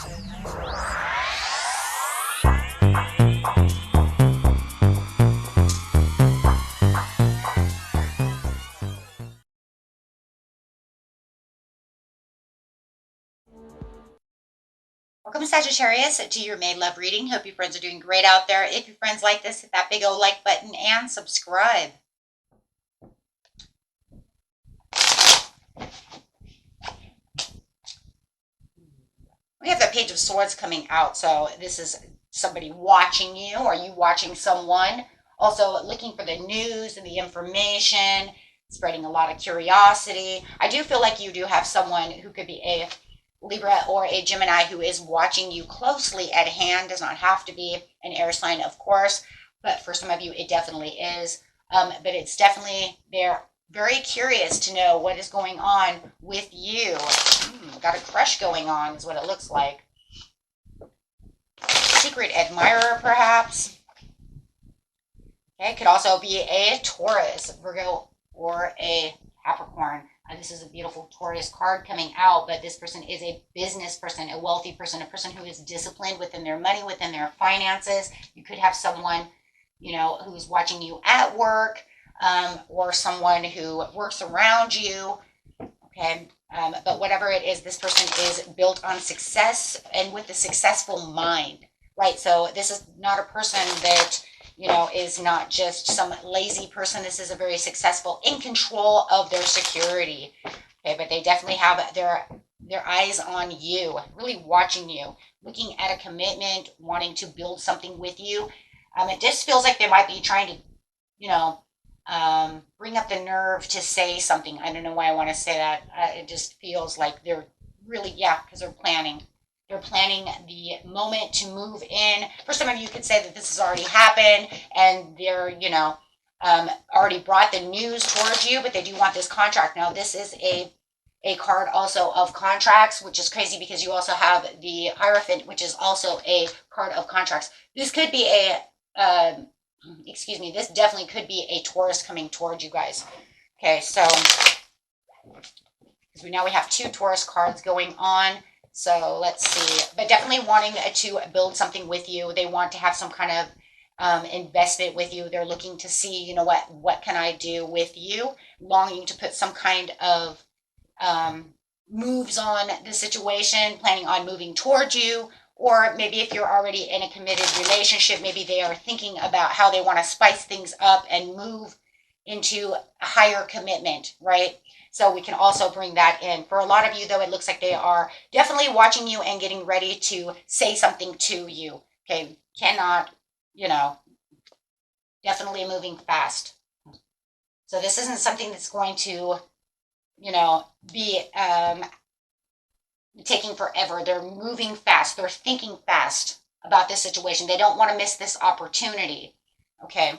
Welcome, Sagittarius, to your May Love reading. Hope you friends are doing great out there. If your friends like this, hit that big old like button and subscribe. We have the Page of Swords coming out, so this is somebody watching you, or you watching someone. Also looking for the news and the information, spreading a lot of curiosity. I do feel like you do have someone who could be a Libra or a Gemini who is watching you closely at hand. Does not have to be an air sign, of course, but for some of you, it definitely is. But it's definitely, they're very curious to know what is going on with you. Got a crush going on is what it looks like. Secret admirer, perhaps. Okay, could also be a Taurus, Virgo, or a Capricorn. This is a beautiful Taurus card coming out, but this person is a business person, a wealthy person, a person who is disciplined within their money, within their finances. You could have someone, you know, who's watching you at work, or someone who works around you. Okay, but whatever it is, this person is built on success and with a successful mind, right? So this is not a person that, you know, is not just some lazy person. This is a very successful, in control of their security. Okay, but they definitely have their eyes on you, really watching you, looking at a commitment, wanting to build something with you. It just feels like they might be trying to, you know, bring up the nerve to say something. I don't know why I want to say that. It just feels like they're really, yeah, because they're planning. They're planning the moment to move in. For some of you, could say that this has already happened and they're, you know, already brought the news towards you, but they do want this contract. Now, this is a card also of contracts, which is crazy because you also have the Hierophant, which is also a card of contracts. This could be excuse me, this definitely could be a Taurus coming towards you guys. Okay, so now we have two Taurus cards going on. So let's see, but definitely wanting to build something with you. They want to have some kind of investment with you. They're looking to see, you know, what can I do with you? Longing to put some kind of moves on the situation, planning on moving towards you. Or maybe if you're already in a committed relationship, maybe they are thinking about how they want to spice things up and move into a higher commitment, right? So we can also bring that in. For a lot of you, though, it looks like they are definitely watching you and getting ready to say something to you. Okay, cannot, you know, definitely moving fast. So this isn't something that's going to, you know, be taking forever. They're moving fast. They're thinking fast about this situation. They don't want to miss this opportunity. Okay.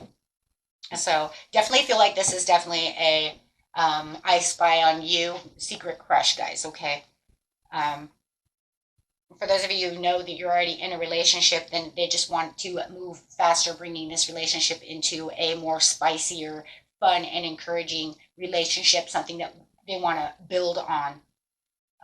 So definitely feel like this is definitely a I spy on you secret crush, guys. Okay. For those of you who know that you're already in a relationship, then they just want to move faster, bringing this relationship into a more spicier, fun, and encouraging relationship, something that they want to build on.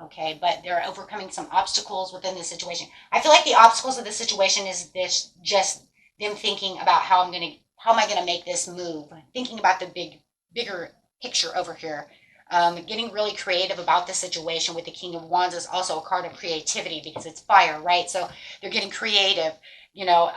Okay, but they're overcoming some obstacles within the situation. I feel like the obstacles of the situation is this, just them thinking about how am I gonna make this move? Thinking about the bigger picture over here. Getting really creative about the situation with the King of Wands is also a card of creativity because it's fire, right? So they're getting creative, you know,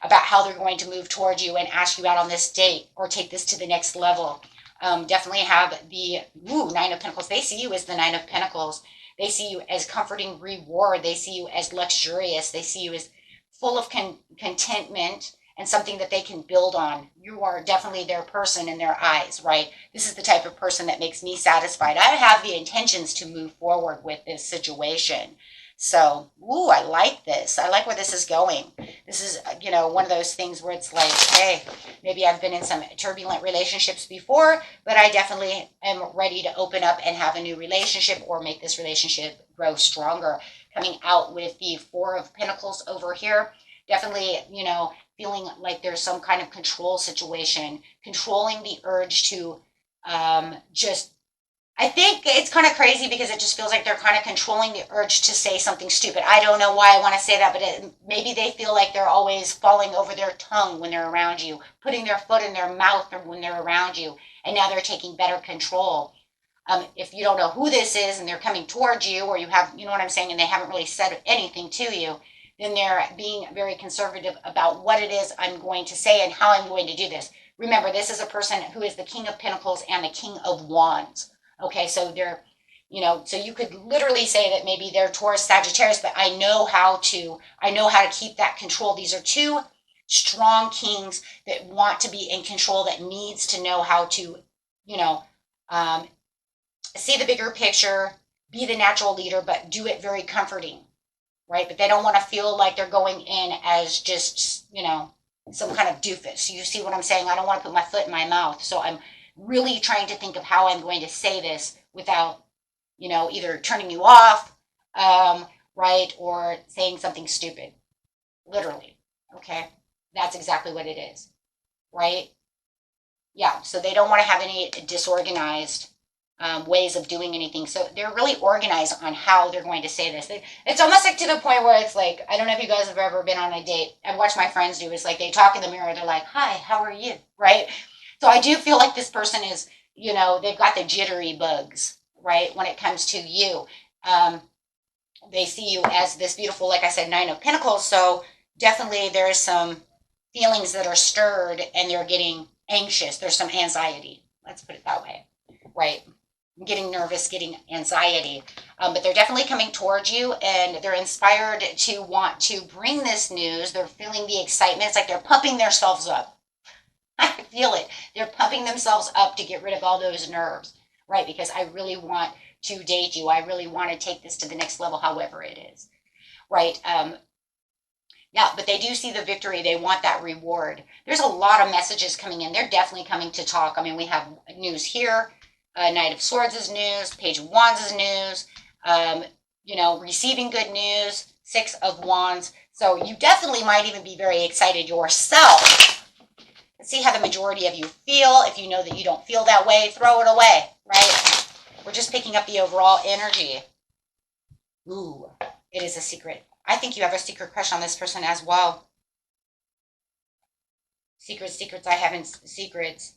about how they're going to move towards you and ask you out on this date or take this to the next level. Definitely have the Nine of Pentacles. They see you as the Nine of Pentacles. They see you as comforting reward. They see you as luxurious. They see you as full of contentment and something that they can build on. You are definitely their person in their eyes, right? This is the type of person that makes me satisfied. I have the intentions to move forward with this situation. So, I like this. I like where this is going. This is, you know, one of those things where it's like, hey, maybe I've been in some turbulent relationships before, but I definitely am ready to open up and have a new relationship or make this relationship grow stronger. Coming out with the Four of Pentacles over here, definitely, you know, feeling like there's some kind of control situation, controlling the urge to just I think it's kind of crazy because it just feels like they're kind of controlling the urge to say something stupid. I don't know why I want to say that, but maybe they feel like they're always falling over their tongue when they're around you, putting their foot in their mouth when they're around you, and now they're taking better control. If you don't know who this is and they're coming towards you, or you have, you know what I'm saying, and they haven't really said anything to you, then they're being very conservative about what it is I'm going to say and how I'm going to do this. Remember, this is a person who is the King of Pentacles and the King of Wands. Okay, so they're, so you could literally say that maybe they're Taurus, Sagittarius, but I know how to keep that control. These are two strong kings that want to be in control, that needs to know how to, see the bigger picture, be the natural leader, but do it very comforting, right? But they don't want to feel like they're going in as just, some kind of doofus. You see what I'm saying? I don't want to put my foot in my mouth. So I'm really trying to think of how I'm going to say this without, either turning you off, right, or saying something stupid. Literally. Okay? That's exactly what it is, right? Yeah, so they don't want to have any disorganized ways of doing anything. So they're really organized on how they're going to say this. It's almost like to the point where it's like, I don't know if you guys have ever been on a date. I've watched my friends do. It's like they talk in the mirror. They're like, hi, how are you? Right? So I do feel like this person is, they've got the jittery bugs, right? When it comes to you. They see you as this beautiful, like I said, Nine of Pentacles. So definitely there's some feelings that are stirred and they're getting anxious. There's some anxiety. Let's put it that way, right? Getting nervous, getting anxiety. But they're definitely coming towards you and they're inspired to want to bring this news. They're feeling the excitement. It's like they're pumping themselves up. I feel it. They're pumping themselves up to get rid of all those nerves, right? Because I really want to date you. I really want to take this to the next level, however it is, right? Yeah, but they do see the victory. They want that reward. There's a lot of messages coming in. They're definitely coming to talk. I mean, we have news here. Knight of Swords is news. Page of Wands is news. Receiving good news. Six of Wands. So you definitely might even be very excited yourself. Let's see how the majority of you feel. If you know that you don't feel that way, throw it away, right? We're just picking up the overall energy. Ooh, it is a secret. I think you have a secret crush on this person as well. Secrets, I have in secrets.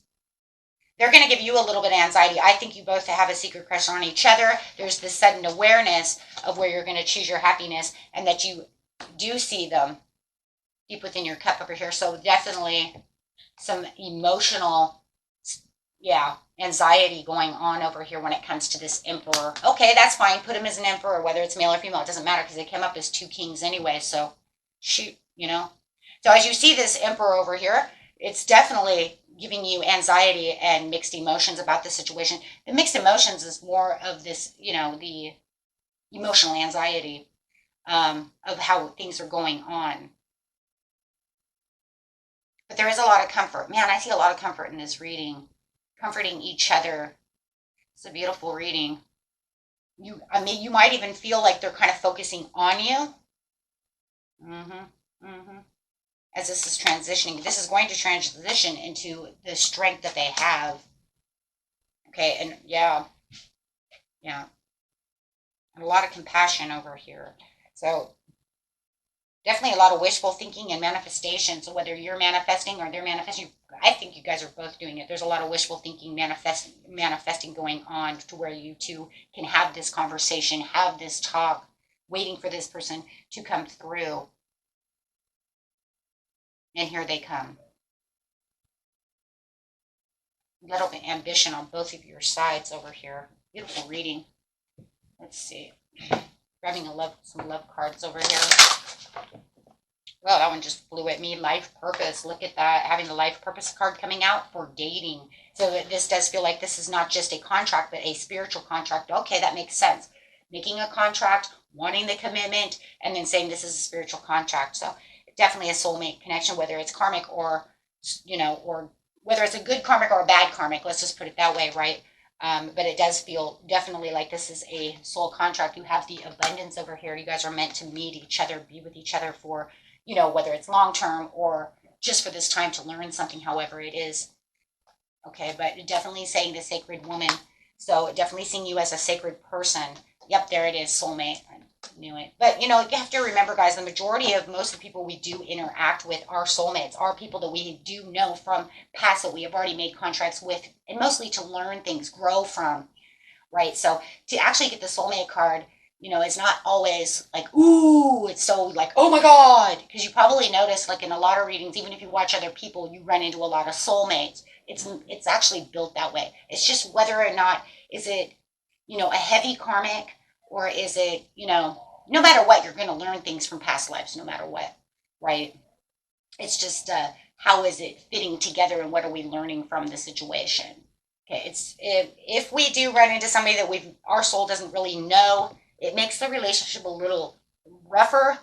They're going to give you a little bit of anxiety. I think you both have a secret crush on each other. There's this sudden awareness of where you're going to choose your happiness and that you do see them deep within your cup over here. So definitely some emotional, anxiety going on over here when it comes to this emperor. Okay, that's fine. Put him as an emperor, whether it's male or female. It doesn't matter because they came up as two kings anyway. So shoot, So as you see this emperor over here, it's definitely giving you anxiety and mixed emotions about the situation. The mixed emotions is more of this, the emotional anxiety of how things are going on. But there is a lot of comfort. Man, I see a lot of comfort in this reading. Comforting each other. It's a beautiful reading. You might even feel like they're kind of focusing on you. As this is transitioning. This is going to transition into the strength that they have. Okay, and yeah. And a lot of compassion over here. So definitely a lot of wishful thinking and manifestation. So whether you're manifesting or they're manifesting, I think you guys are both doing it. There's a lot of wishful thinking, manifesting going on to where you two can have this conversation, have this talk, waiting for this person to come through. And here they come. A little bit of ambition on both of your sides over here. Beautiful reading. Let's see. Grabbing some love cards over here. Well, that one just flew at me. Life purpose. Look at that. Having the life purpose card coming out for dating. So this does feel like this is not just a contract, but a spiritual contract. Okay, that makes sense. Making a contract, wanting the commitment, and then saying this is a spiritual contract. So definitely a soulmate connection, whether it's karmic or, or whether it's a good karmic or a bad karmic. Let's just put it that way, right? But it does feel definitely like this is a soul contract. You have the abundance over here. You guys are meant to meet each other, be with each other for, whether it's long-term or just for this time to learn something, however it is. Okay, but definitely saying the sacred woman, So definitely seeing you as a sacred person. Yep, there it is, soulmate. I knew it. But you have to remember, guys, the majority of most of the people we do interact with are soulmates, are people that we do know from past that we have already made contracts with, and mostly to learn things, grow from, right? So to actually get the soulmate card, it's not always like, ooh, it's so like, oh my God. Because you probably notice, like in a lot of readings, even if you watch other people, you run into a lot of soulmates. It's actually built that way. It's just whether or not is it, a heavy karmic, or is it, no matter what, you're going to learn things from past lives, no matter what, right? It's just how is it fitting together, and what are we learning from the situation? Okay, it's if we do run into somebody that our soul doesn't really know, it makes the relationship a little rougher,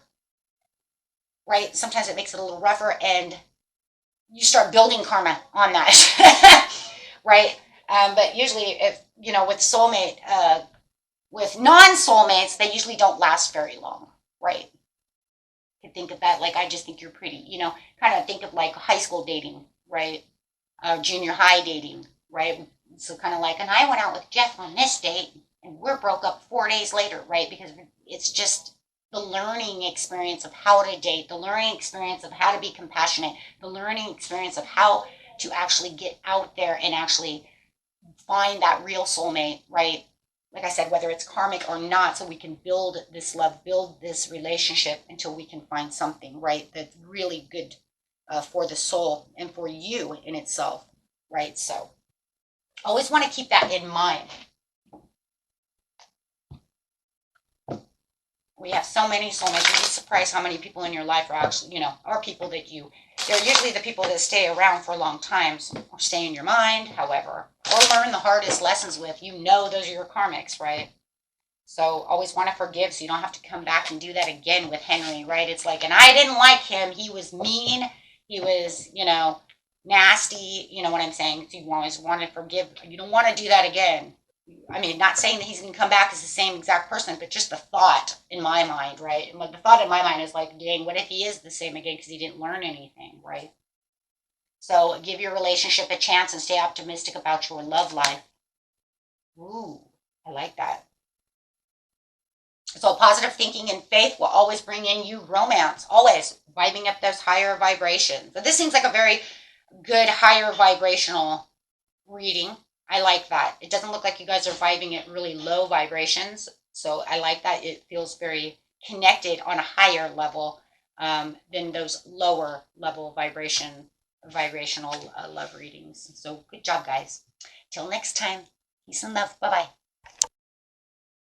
right? Sometimes it makes it a little rougher, and you start building karma on that, right? But usually, if with soulmate, with non-soulmates, they usually don't last very long, right? You think of that like, I just think you're pretty, kind of think of like high school dating, right? Junior high dating, right? So kind of like, and I went out with Jeff on this date, and we're broke up 4 days later, right? Because it's just the learning experience of how to date, the learning experience of how to be compassionate, the learning experience of how to actually get out there and actually find that real soulmate, right? Like I said, whether it's karmic or not, so we can build this love, build this relationship until we can find something, right, that's really good for the soul and for you in itself, right? So always want to keep that in mind. We have so many soulmates. You'd be surprised how many people in your life are actually, are people that they're usually the people that stay around for long times, or stay in your mind, however, or learn the hardest lessons with. Those are your karmics, right? So always want to forgive, so you don't have to come back and do that again with Henry, right? It's like, and I didn't like him. He was mean. He was, nasty. You know what I'm saying? So you always want to forgive. You don't want to do that again. I mean, not saying that he's going to come back as the same exact person, but just the thought in my mind, right? And like the thought in my mind is like, dang, what if he is the same again because he didn't learn anything, right? So give your relationship a chance and stay optimistic about your love life. Ooh, I like that. So positive thinking and faith will always bring in you romance, always vibing up those higher vibrations. But this seems like a very good higher vibrational reading. I like that. It doesn't look like you guys are vibing at really low vibrations. So I like that. It feels very connected on a higher level than those lower level vibrational love readings. So good job, guys. Till next time. Peace and love. Bye-bye.